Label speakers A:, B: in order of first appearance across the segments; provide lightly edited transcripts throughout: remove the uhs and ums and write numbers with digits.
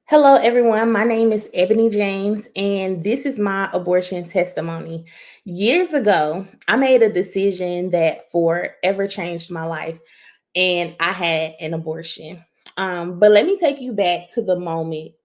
A: Hello, everyone. My name is Ebony James, and this is my abortion testimony. Years ago, I made a decision that forever changed my life, and I had an abortion. But let me take you back to the moment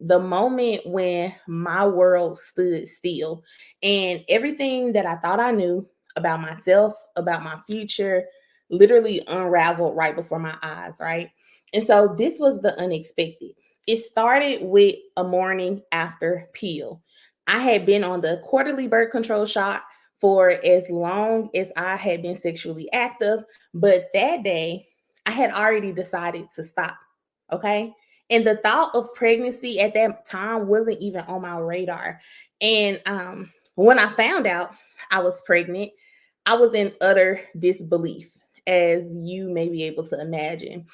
A: when my world stood still, and everything that I thought I knew about myself, about my future, literally unraveled right before my eyes, right? And so this was the unexpected. It started with a morning after pill. I had been on the quarterly birth control shot for as long as I had been sexually active, but that day I had already decided to stop. Okay. And the thought of pregnancy at that time wasn't even on my radar. And when I found out I was pregnant, I was in utter disbelief, as you may be able to imagine.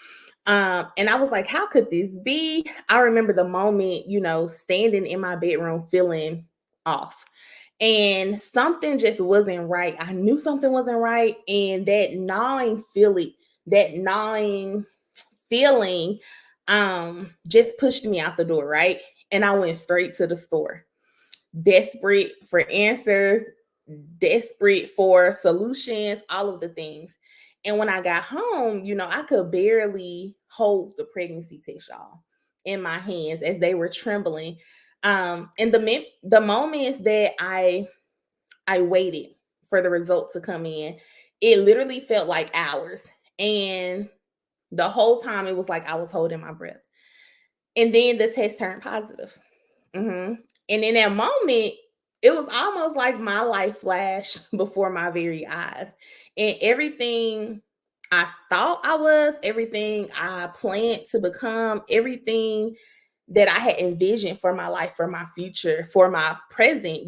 A: And I was like, how could this be? I remember the moment, standing in my bedroom feeling off. And something just wasn't right. I knew something wasn't right. And that gnawing feeling just pushed me out the door, right? And I went straight to the store, desperate for answers, desperate for solutions, all of the things. And when I got home, I could barely hold the pregnancy test, y'all, in my hands as they were trembling. And the moments that I waited for the result to come in, it literally felt like hours. And the whole time it was like I was holding my breath. And then the test turned positive. hmm And in that moment, it was almost like my life flashed before my very eyes. And everything I thought I was, everything I planned to become, everything that I had envisioned for my life, for my future, for my present,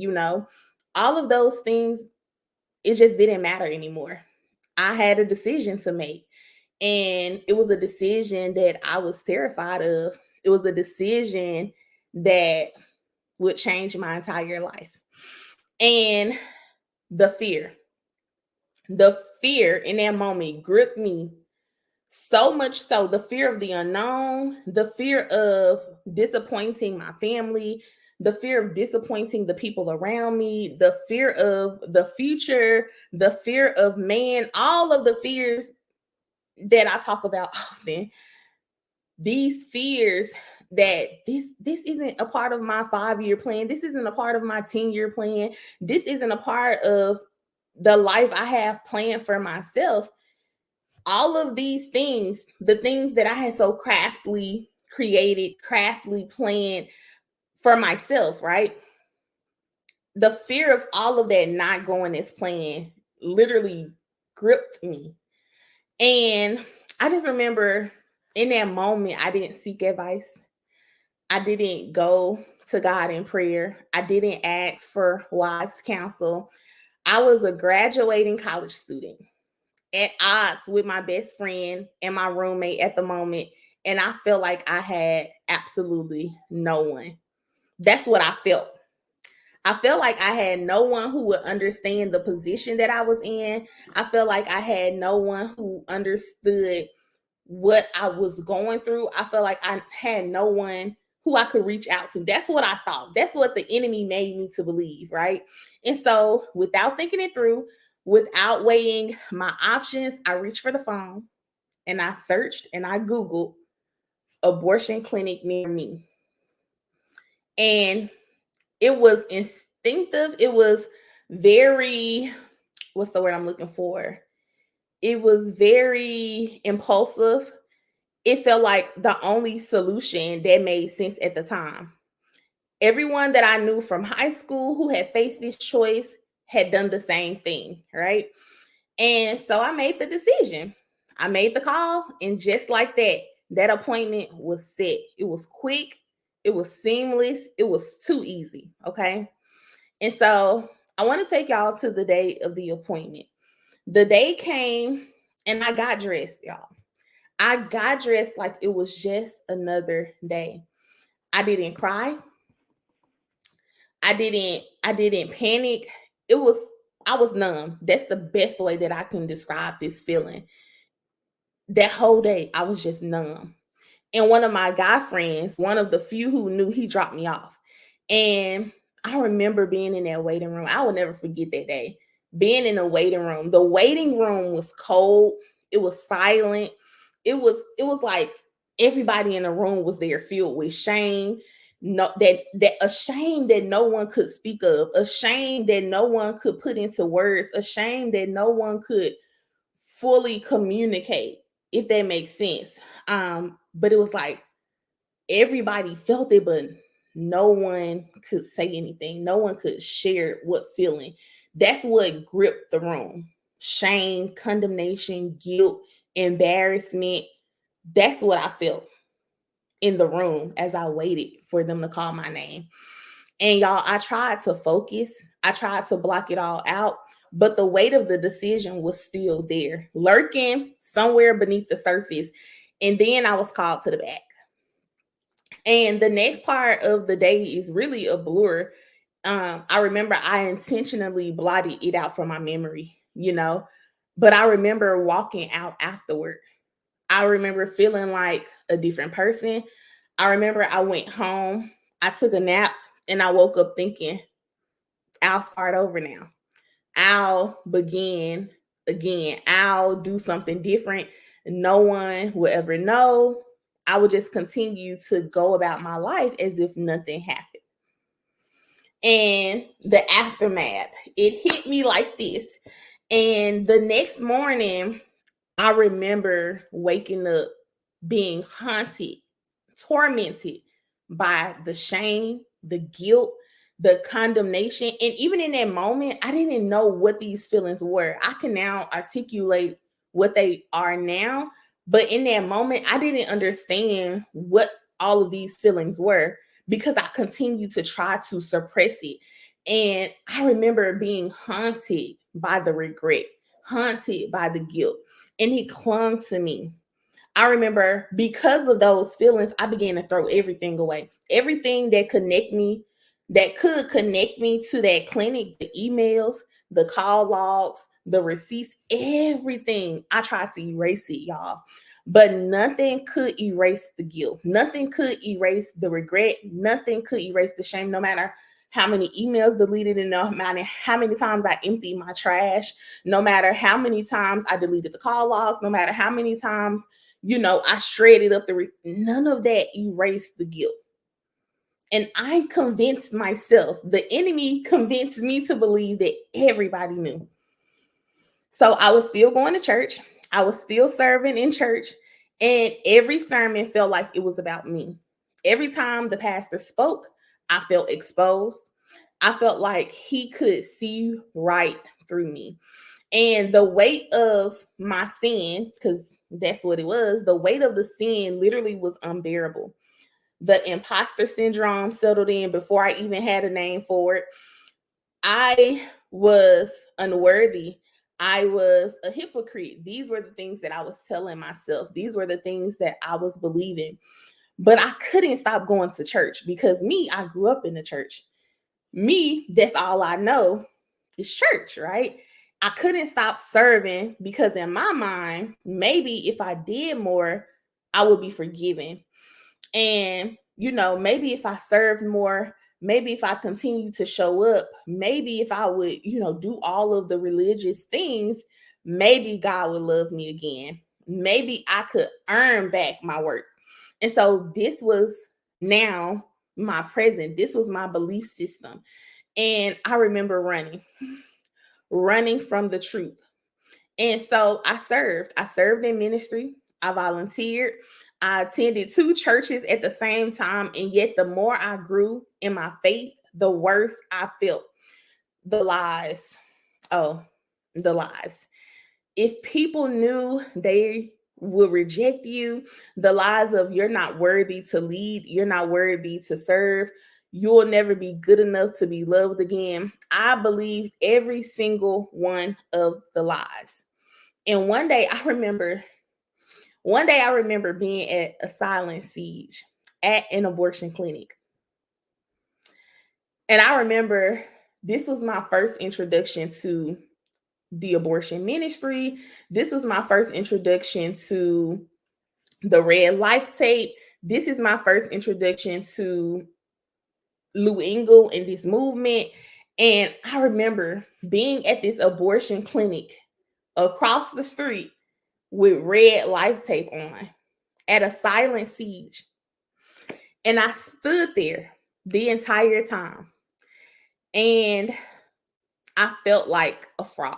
A: all of those things, it just didn't matter anymore. I had a decision to make. And it was a decision that I was terrified of. It was a decision that would change my entire life. And the fear, the fear in that moment gripped me so much so. The fear of the unknown, the fear of disappointing my family, the fear of disappointing the people around me, the fear of the future, the fear of man, all of the fears that I talk about often. These fears that this isn't a part of my 5-year plan, this isn't a part of my 10-year plan, this isn't a part of the life I have planned for myself. All of these things, the things that I had so craftily created, craftily planned for myself, right? The fear of all of that not going as planned literally gripped me. And I just remember in that moment, I didn't seek advice. I didn't go to God in prayer. I didn't ask for wise counsel. I was a graduating college student at odds with my best friend and my roommate at the moment. And I felt like I had absolutely no one. That's what I felt. I felt like I had no one who would understand the position that I was in. I felt like I had no one who understood what I was going through. I felt like I had no one who I could reach out to. That's what I thought. That's what the enemy made me to believe, right? And so, without thinking it through, without weighing my options, I reached for the phone and I searched and I Googled abortion clinic near me. And it was instinctive. It was very, what's the word I'm looking for? It was very impulsive. It felt like the only solution that made sense at the time. Everyone that I knew from high school who had faced this choice had done the same thing, right? And so I made the decision. I made the call, and just like that, that appointment was set. It was quick, it was seamless, it was too easy, okay? And so I want to take y'all to the day of the appointment. The day came and I got dressed, y'all. I got dressed like it was just another day. I didn't cry. I didn't panic. It was I was numb. That's the best way that I can describe this feeling. That whole day I was just numb. And one of my guy friends, one of the few who knew, he dropped me off. And I remember being in that waiting room. I will never forget that day. Being in the waiting room. The waiting room was cold. It was silent. It was like everybody in the room was there filled with shame. No, that a shame that no one could speak of, a shame that no one could put into words, a shame that no one could fully communicate, if that makes sense. But it was like everybody felt it, but no one could say anything. No one could share what feeling. That's what gripped the room. Shame, condemnation, guilt, embarrassment. That's what I felt in the room as I waited for them to call my name. And y'all, I tried to focus. I tried to block it all out, but the weight of the decision was still there, lurking somewhere beneath the surface. And then I was called to the back. And the next part of the day is really a blur. I remember I intentionally blotted it out from my memory, but I remember walking out afterward. I remember feeling like a different person. I remember I went home, I took a nap, and I woke up thinking, I'll start over now. I'll begin again. I'll do something different. No one will ever know. I would just continue to go about my life as if nothing happened. And the aftermath, it hit me like this. And the next morning, I remember waking up being haunted, tormented by the shame, the guilt, the condemnation. And even in that moment, I didn't know what these feelings were. I can now articulate what they are now. But in that moment, I didn't understand what all of these feelings were because I continued to try to suppress it. And I remember being haunted by the regret, haunted by the guilt, and it clung to me. I remember because of those feelings, I began to throw everything away. Everything that could connect me to that clinic, the emails, the call logs, the receipts, everything. I tried to erase it, y'all. But nothing could erase the guilt. Nothing could erase the regret. Nothing could erase the shame, no matter how many emails deleted, and no matter how many times I emptied my trash, no matter how many times I deleted the call logs, no matter how many times, I shredded up none of that erased the guilt. And I convinced myself, the enemy convinced me to believe that everybody knew. So I was still going to church. I was still serving in church. And every sermon felt like it was about me. Every time the pastor spoke, I felt exposed. I felt like he could see right through me. And the weight of my sin, because that's what it was, the weight of the sin literally was unbearable. The imposter syndrome settled in before I even had a name for it. I was unworthy. I was a hypocrite. These were the things that I was telling myself. These were the things that I was believing. But I couldn't stop going to church because I grew up in the church. That's all I know is church, right? I couldn't stop serving because in my mind, maybe if I did more, I would be forgiven. And, maybe if I served more, maybe if I continued to show up, maybe if I would, do all of the religious things, maybe God would love me again. Maybe I could earn back my work. And so this was now my present. This was my belief system. And I remember running from the truth. And so I served. I served in ministry. I volunteered. I attended 2 churches at the same time. And yet, the more I grew in my faith, the worse I felt. The lies. Oh, the lies. If people knew, they would reject you. The lies of you're not worthy to lead, you're not worthy to serve, you'll never be good enough to be loved again. I believed every single one of the lies. And one day I remember being at a silent siege at an abortion clinic. And I remember this was my first introduction to the abortion ministry. This was my first introduction to The Red Life tape. This is my first introduction to Lou Engle and this movement. And I remember being at this abortion clinic across the street with Red Life tape on at a silent siege. And I stood there the entire time. And I felt like a fraud.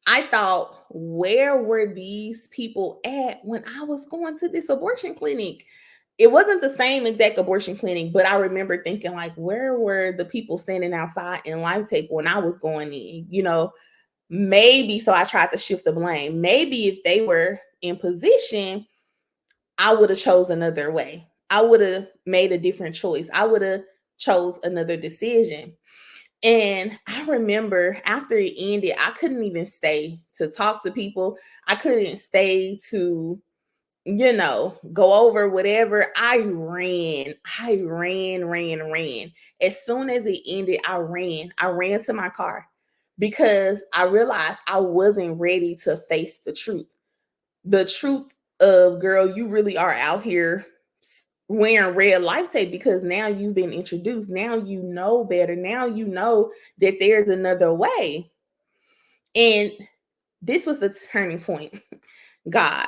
A: I thought, where were these people at when I was going to this abortion clinic? It wasn't the same exact abortion clinic, but I remember thinking, like, where were the people standing outside in Life Tape when I was going in? Maybe, so I tried to shift the blame. Maybe if they were in position, I would have chose another way. I would have made a different choice. I would have chose another decision. And I remember after it ended, I couldn't even stay to talk to people. I couldn't stay to, go over whatever. I ran. As soon as it ended, I ran. I ran to my car because I realized I wasn't ready to face the truth. The truth of, girl, you really are out here wearing Red Life tape because now you've been introduced. Now you know better. Now you know that there's another way. And this was the turning point. God.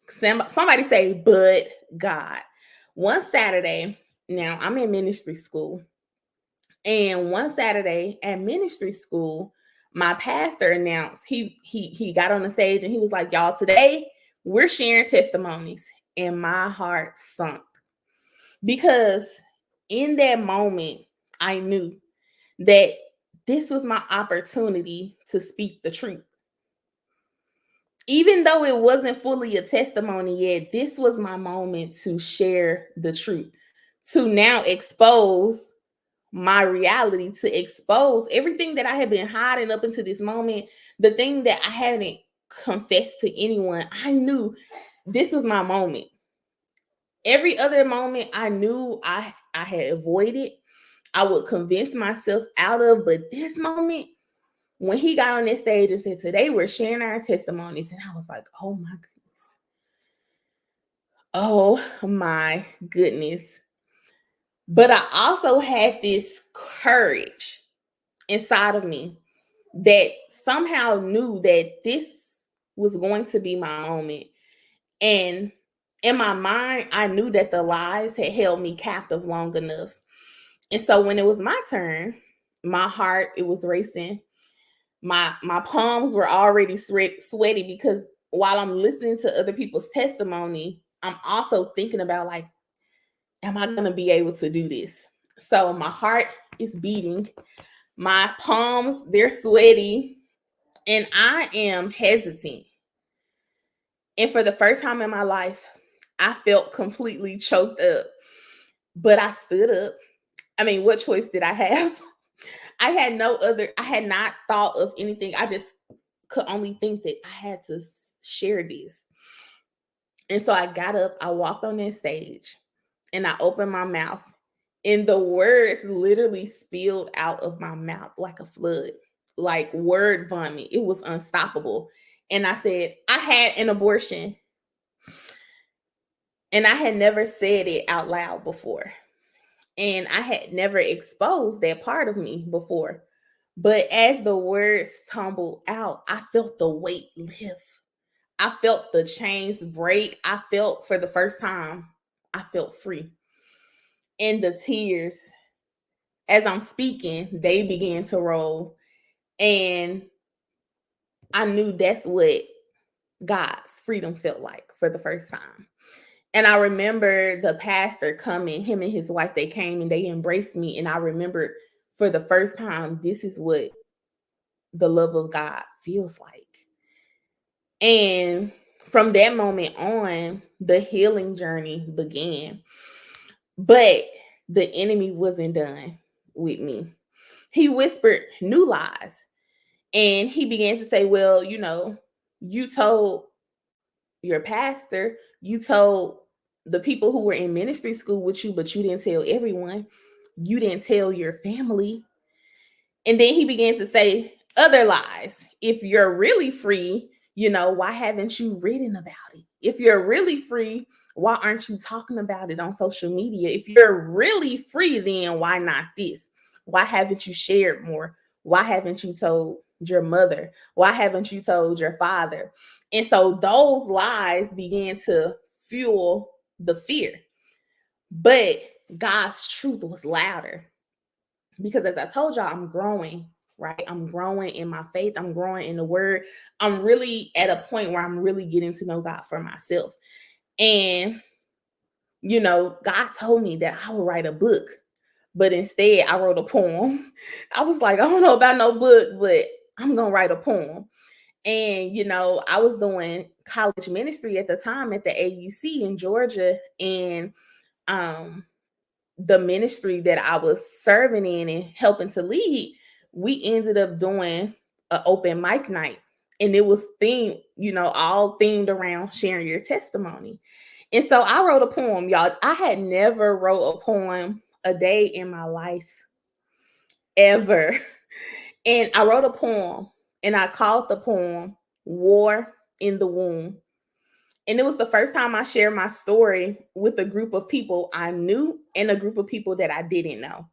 A: Somebody say, but God. One Saturday, now I'm in ministry school. And one Saturday at ministry school, my pastor announced, he got on the stage and he was like, y'all, today we're sharing testimonies. And my heart sunk. Because in that moment, I knew that this was my opportunity to speak the truth. Even though it wasn't fully a testimony yet, this was my moment to share the truth, to now expose my reality, to expose everything that I had been hiding up until this moment, the thing that I hadn't confessed to anyone. I knew this was my moment. Every other moment I knew I had avoided, I would convince myself out of. But this moment, when he got on that stage and said, today we're sharing our testimonies, and I was like, oh my goodness. Oh my goodness. But I also had this courage inside of me that somehow knew that this was going to be my moment. And in my mind, I knew that the lies had held me captive long enough. And so when it was my turn, my heart, it was racing. My palms were already sweaty because while I'm listening to other people's testimony, I'm also thinking about, like, am I going to be able to do this? So my heart is beating. My palms, they're sweaty. And I am hesitant. And for the first time in my life, I felt completely choked up. But I stood up. I mean, what choice did I have? I had not thought of anything. I just could only think that I had to share this. And so I got up, I walked on that stage, and I opened my mouth. And the words literally spilled out of my mouth like a flood, like word vomit. It was unstoppable. And I said, I had an abortion. And I had never said it out loud before. And I had never exposed that part of me before. But as the words tumbled out, I felt the weight lift. I felt the chains break. I felt, for the first time, I felt free. And the tears, as I'm speaking, they began to roll. And I knew that's what God's freedom felt like for the first time. And I remember the pastor coming, him and his wife, they came and they embraced me. And I remembered for the first time, this is what the love of God feels like. And from that moment on, the healing journey began. But the enemy wasn't done with me. He whispered new lies. And he began to say, well, you told your pastor, you told the people who were in ministry school with you, but you didn't tell everyone. You didn't tell your family. And then he began to say other lies. If you're really free, Why haven't you written about it? If you're really free, why aren't you talking about it on social media? If you're really free, then why not this? Why haven't you shared more? Why haven't you told your mother? Why haven't you told your father? And so those lies began to fuel the fear. But God's truth was louder, because as I told y'all, I'm growing, right? I'm growing in my faith. I'm growing in the word. I'm really at a point where I'm really getting to know God for myself. And, God told me that I would write a book, but instead I wrote a poem. I was like, I don't know about no book, but I'm going to write a poem. And, I was doing college ministry at the time at the AUC in Georgia. And, the ministry that I was serving in and helping to lead, we ended up doing an open mic night. And it was themed, all themed around sharing your testimony. And so I wrote a poem, y'all. I had never wrote a poem a day in my life, ever. And I wrote a poem, and I called the poem War in the Womb. And it was the first time I shared my story with a group of people I knew and a group of people that I didn't know.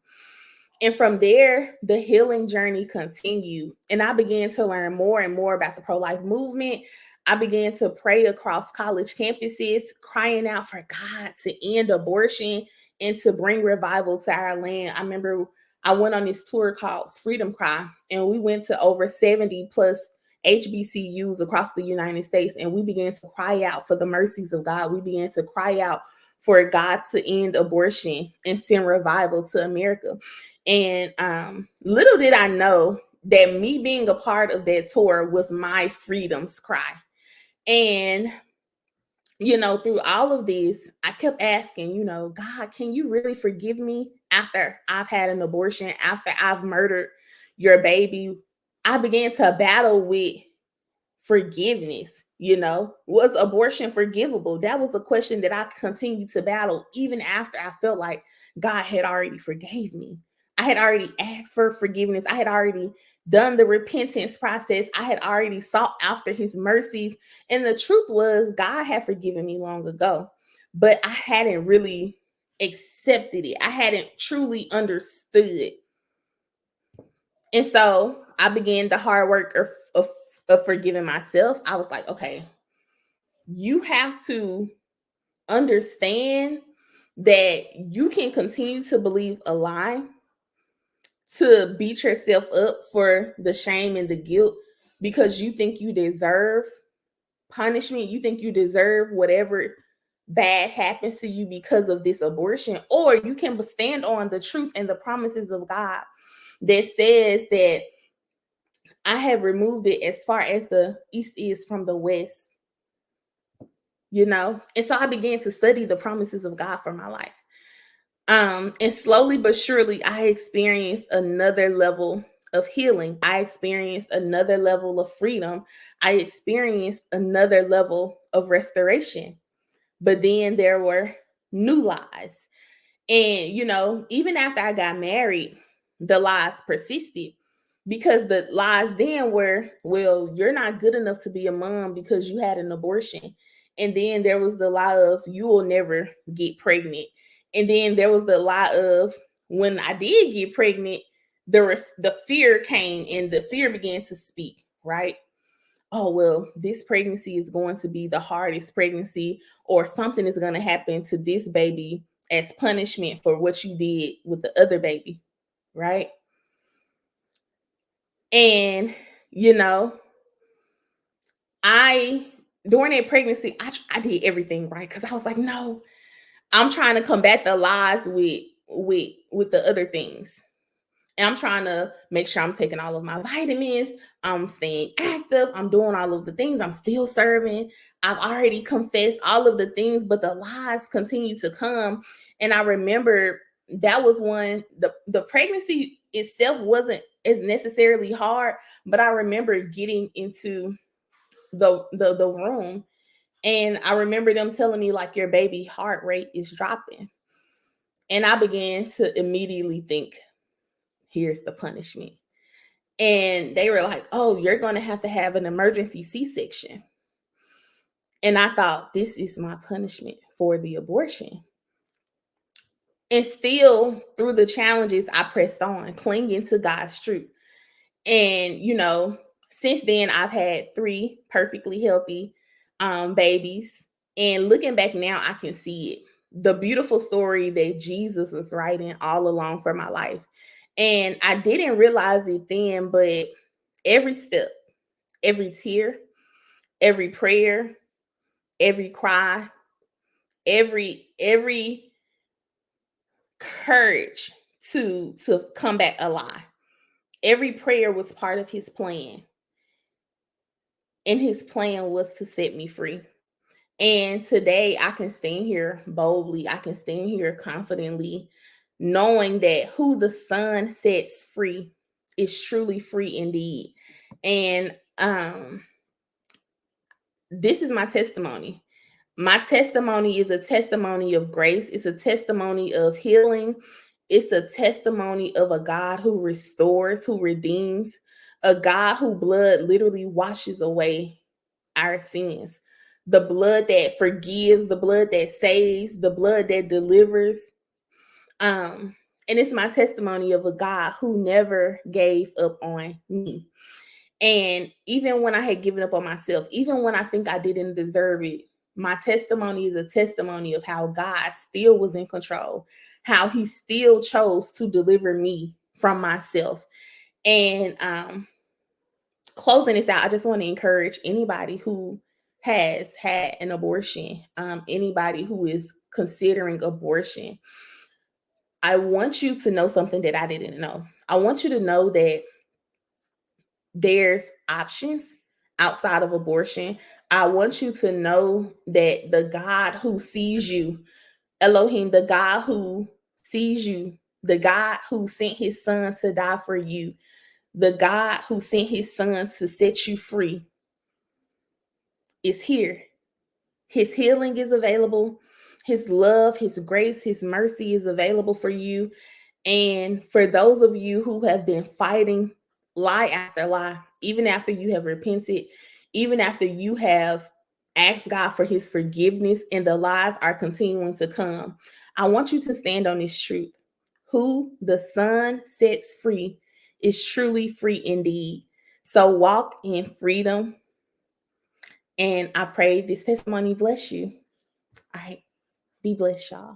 A: And from there, the healing journey continued. And I began to learn more and more about the pro-life movement. I began to pray across college campuses, crying out for God to end abortion and to bring revival to our land. I remember I went on this tour called Freedom Cry, and we went to over 70 plus HBCUs across the United States, and we began to cry out for the mercies of God. We began to cry out for God to end abortion and send revival to America. And little did I know that me being a part of that tour was my freedom's cry. And through all of this, I kept asking, God, can you really forgive me after I've had an abortion, after I've murdered your baby? I began to battle with forgiveness. Was abortion forgivable? That was a question that I continued to battle even after I felt like God had already forgave me. I had already asked for forgiveness. I had already done the repentance process. I had already sought after his mercies. And the truth was, God had forgiven me long ago, but I hadn't really accepted it. I hadn't truly understood. And so I began the hard work of forgiving myself. I was like, okay, you have to understand that you can continue to believe a lie, to beat yourself up for the shame and the guilt because you think you deserve punishment. You think you deserve whatever bad happens to you because of this abortion, or you can stand on the truth and the promises of God that says that I have removed it as far as the east is from the west. And so I began to study the promises of God for my life. And slowly but surely, I experienced another level of healing. I experienced another level of freedom. I experienced another level of restoration. But then there were new lies. And, even after I got married, the lies persisted, because the lies then were, well, you're not good enough to be a mom because you had an abortion. And then there was the lie of, you will never get pregnant. And then there was the lie of, when I did get pregnant, the fear came and the fear began to speak, right? Oh, well, this pregnancy is going to be the hardest pregnancy, or something is going to happen to this baby as punishment for what you did with the other baby, right? And, during that pregnancy, I did everything right, because I was like, no, I'm trying to combat the lies with the other things. And I'm trying to make sure I'm taking all of my vitamins. I'm staying active. I'm doing all of the things. I'm still serving. I've already confessed all of the things, but the lies continue to come. And I remember that was one, the pregnancy itself wasn't as necessarily hard, but I remember getting into the room, and I remember them telling me, like, your baby heart rate is dropping. And I began to immediately think, here's the punishment. And they were like, oh, you're going to have an emergency C-section. And I thought, this is my punishment for the abortion. And still, through the challenges, I pressed on, clinging to God's truth. And, since then, I've had 3 perfectly healthy babies. And looking back now, I can see it. The beautiful story that Jesus was writing all along for my life. And I didn't realize it then, but every step, every tear, every prayer, every cry, every courage to come back alive. Every prayer was part of his plan. And his plan was to set me free. And today I can stand here boldly. I can stand here confidently, knowing that who the Son sets free is truly free indeed. And this is my testimony. My testimony is a testimony of grace. It's a testimony of healing. It's a testimony of a God who restores, who redeems, a God whose blood literally washes away our sins. The blood that forgives, the blood that saves, the blood that delivers. And it's my testimony of a God who never gave up on me. And even when I had given up on myself, even when I think I didn't deserve it, my testimony is a testimony of how God still was in control, how he still chose to deliver me from myself. And closing this out, I just want to encourage anybody who has had an abortion, anybody who is considering abortion. I want you to know something that I didn't know. I want you to know that there's options outside of abortion. I want you to know that the God who sees you, Elohim, the God who sees you, the God who sent his son to die for you, the God who sent his son to set you free is here. His healing is available. His love, his grace, his mercy is available for you. And for those of you who have been fighting lie after lie, even after you have repented, even after you have asked God for his forgiveness and the lies are continuing to come, I want you to stand on this truth. Who the Son sets free is truly free indeed. So walk in freedom. And I pray this testimony bless you. All right. Be blessed, y'all.